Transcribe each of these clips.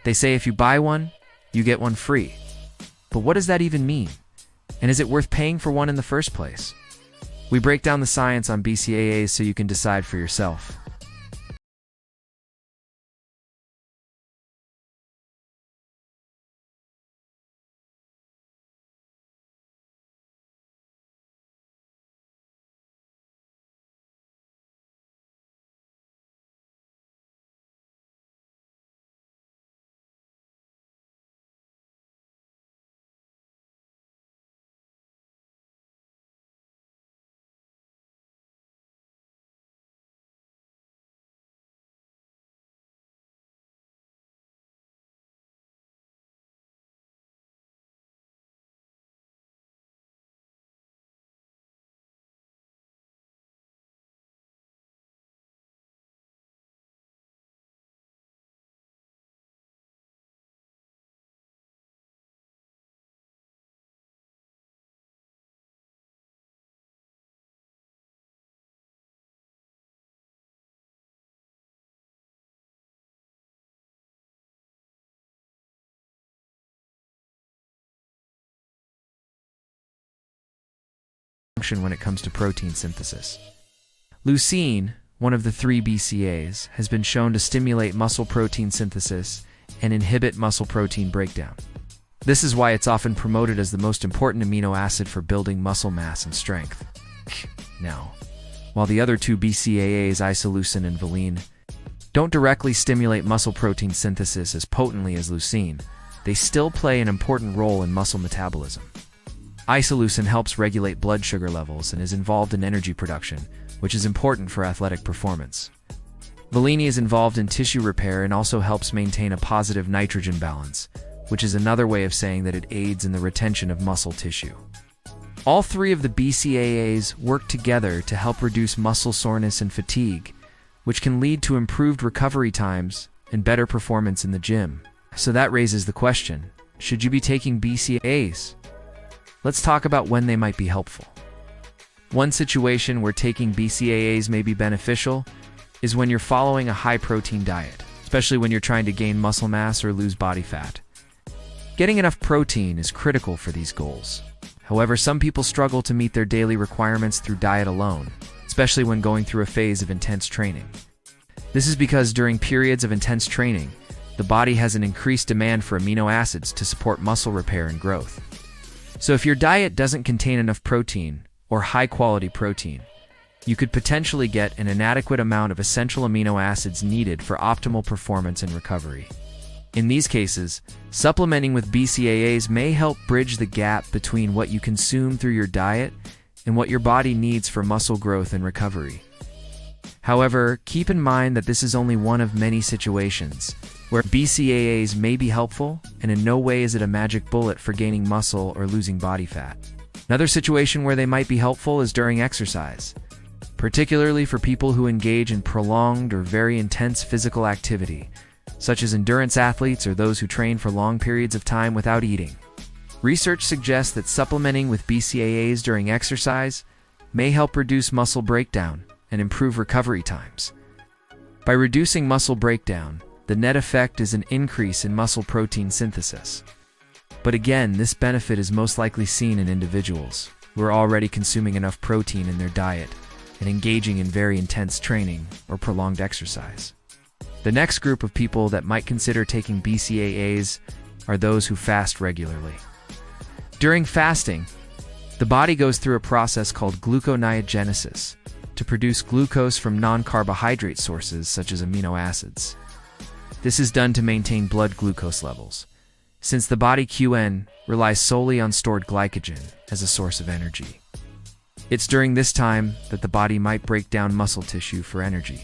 They say if you buy one, you get one free. But what does that even mean? And is it worth paying for one in the first place? We break down the science on BCAAs so you can decide for yourself. When it comes to protein synthesis. Leucine, one of the 3 BCAAs, has been shown to stimulate muscle protein synthesis and inhibit muscle protein breakdown. This is why it's often promoted as the most important amino acid for building muscle mass and strength. Now, while the other 2 BCAAs, Isoleucine and Valine, don't directly stimulate muscle protein synthesis as potently as leucine, they still play an important role in muscle metabolism. Isoleucine helps regulate blood sugar levels and is involved in energy production, which is important for athletic performance. Valine is involved in tissue repair and also helps maintain a positive nitrogen balance, which is another way of saying that it aids in the retention of muscle tissue. All 3 of the BCAAs work together to help reduce muscle soreness and fatigue, which can lead to improved recovery times and better performance in the gym. So that raises the question, should you be taking BCAAs? Let's talk about when they might be helpful. One situation where taking BCAAs may be beneficial is when you're following a high-protein diet, especially when you're trying to gain muscle mass or lose body fat. Getting enough protein is critical for these goals. However, some people struggle to meet their daily requirements through diet alone, especially when going through a phase of intense training. This is because during periods of intense training, the body has an increased demand for amino acids to support muscle repair and growth. So if your diet doesn't contain enough protein, or high-quality protein, you could potentially get an inadequate amount of essential amino acids needed for optimal performance and recovery. In these cases, supplementing with BCAAs may help bridge the gap between what you consume through your diet and what your body needs for muscle growth and recovery. However, keep in mind that this is only one of many situations where BCAAs may be helpful, and in no way is it a magic bullet for gaining muscle or losing body fat. Another situation where they might be helpful is during exercise, particularly for people who engage in prolonged or very intense physical activity, such as endurance athletes or those who train for long periods of time without eating. Research suggests that supplementing with BCAAs during exercise may help reduce muscle breakdown and improve recovery times. By reducing muscle breakdown, the net effect is an increase in muscle protein synthesis. But again, this benefit is most likely seen in individuals who are already consuming enough protein in their diet and engaging in very intense training or prolonged exercise. The next group of people that might consider taking BCAAs are those who fast regularly. During fasting, the body goes through a process called gluconeogenesis to produce glucose from non-carbohydrate sources such as amino acids. This is done to maintain blood glucose levels, since the body QN relies solely on stored glycogen as a source of energy. It's during this time that the body might break down muscle tissue for energy,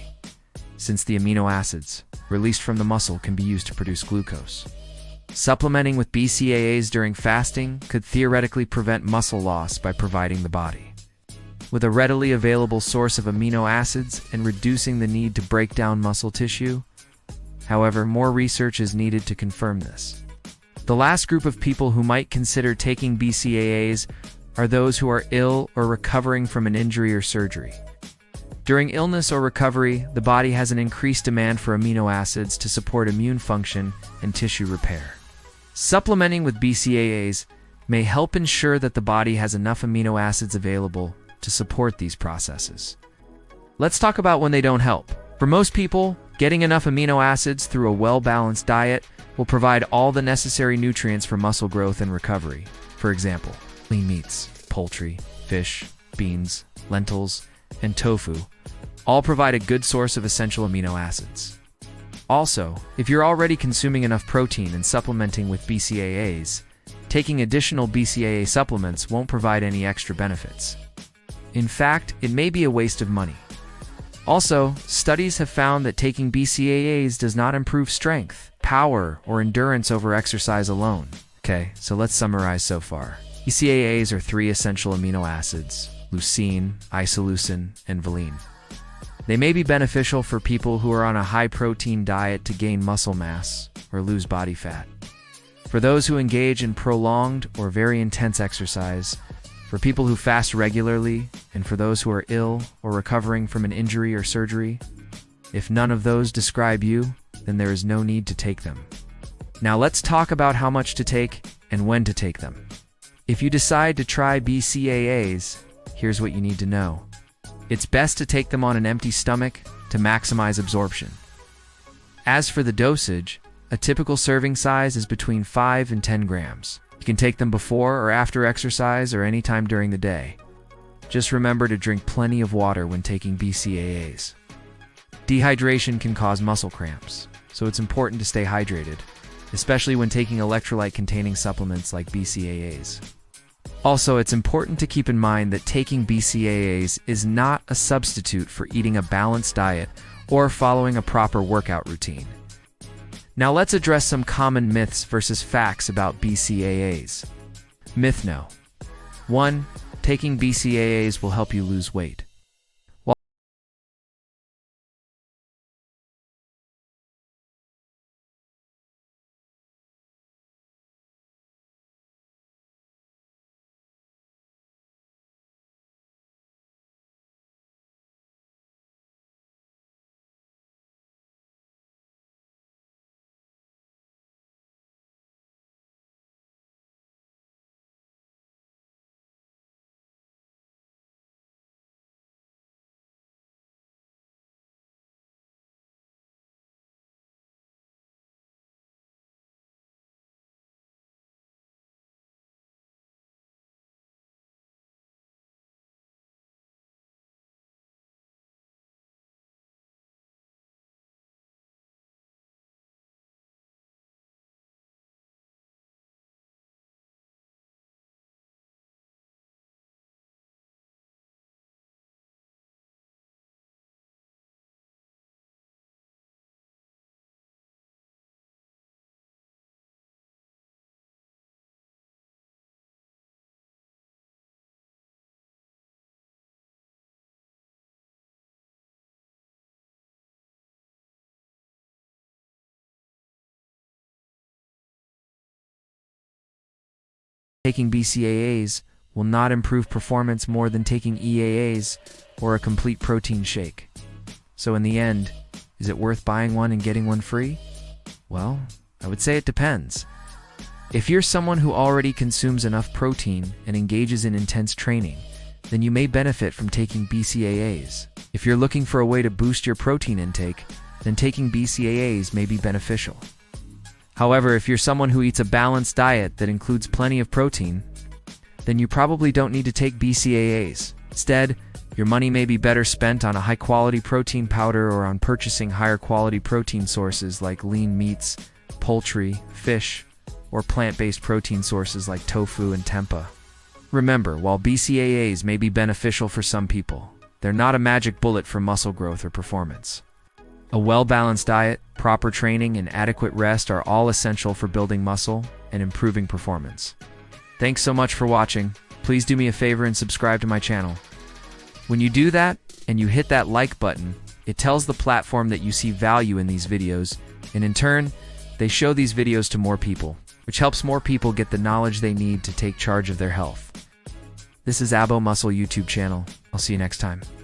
since the amino acids released from the muscle can be used to produce glucose. Supplementing with BCAAs during fasting could theoretically prevent muscle loss by providing the body with a readily available source of amino acids and reducing the need to break down muscle tissue. However, more research is needed to confirm this. The last group of people who might consider taking BCAAs are those who are ill or recovering from an injury or surgery. During illness or recovery, the body has an increased demand for amino acids to support immune function and tissue repair. Supplementing with BCAAs may help ensure that the body has enough amino acids available to support these processes. Let's talk about when they don't help. For most people, getting enough amino acids through a well-balanced diet will provide all the necessary nutrients for muscle growth and recovery. For example, lean meats, poultry, fish, beans, lentils, and tofu all provide a good source of essential amino acids. Also, if you're already consuming enough protein and supplementing with BCAAs, taking additional BCAA supplements won't provide any extra benefits. In fact, it may be a waste of money. Also, studies have found that taking BCAAs does not improve strength, power, or endurance over exercise alone. Okay, so let's summarize so far. BCAAs are 3 essential amino acids: leucine, isoleucine, and valine. They may be beneficial for people who are on a high-protein diet to gain muscle mass or lose body fat. For those who engage in prolonged or very intense exercise, for people who fast regularly, and for those who are ill or recovering from an injury or surgery. If none of those describe you, then there is no need to take them. Now let's talk about how much to take and when to take them. If you decide to try BCAAs, here's what you need to know. It's best to take them on an empty stomach to maximize absorption. As for the dosage, a typical serving size is between 5 and 10 grams. You can take them before or after exercise or anytime during the day. Just remember to drink plenty of water when taking BCAAs. Dehydration can cause muscle cramps, so it's important to stay hydrated, especially when taking electrolyte-containing supplements like BCAAs. Also, it's important to keep in mind that taking BCAAs is not a substitute for eating a balanced diet or following a proper workout routine. Now let's address some common myths versus facts about BCAAs. Myth No. 1. Taking BCAAs will help you lose weight. Taking BCAAs will not improve performance more than taking EAAs or a complete protein shake. So in the end, is it worth buying one and getting one free? Well, I would say it depends. If you're someone who already consumes enough protein and engages in intense training, then you may benefit from taking BCAAs. If you're looking for a way to boost your protein intake, then taking BCAAs may be beneficial. However, if you're someone who eats a balanced diet that includes plenty of protein, then you probably don't need to take BCAAs. Instead, your money may be better spent on a high-quality protein powder or on purchasing higher-quality protein sources like lean meats, poultry, fish, or plant-based protein sources like tofu and tempeh. Remember, while BCAAs may be beneficial for some people, they're not a magic bullet for muscle growth or performance. A well-balanced diet, proper training, and adequate rest are all essential for building muscle and improving performance. Thanks so much for watching. Please do me a favor and subscribe to my channel. When you do that, and you hit that like button, it tells the platform that you see value in these videos, and in turn, they show these videos to more people, which helps more people get the knowledge they need to take charge of their health. This is Abo Muscle YouTube channel. I'll see you next time.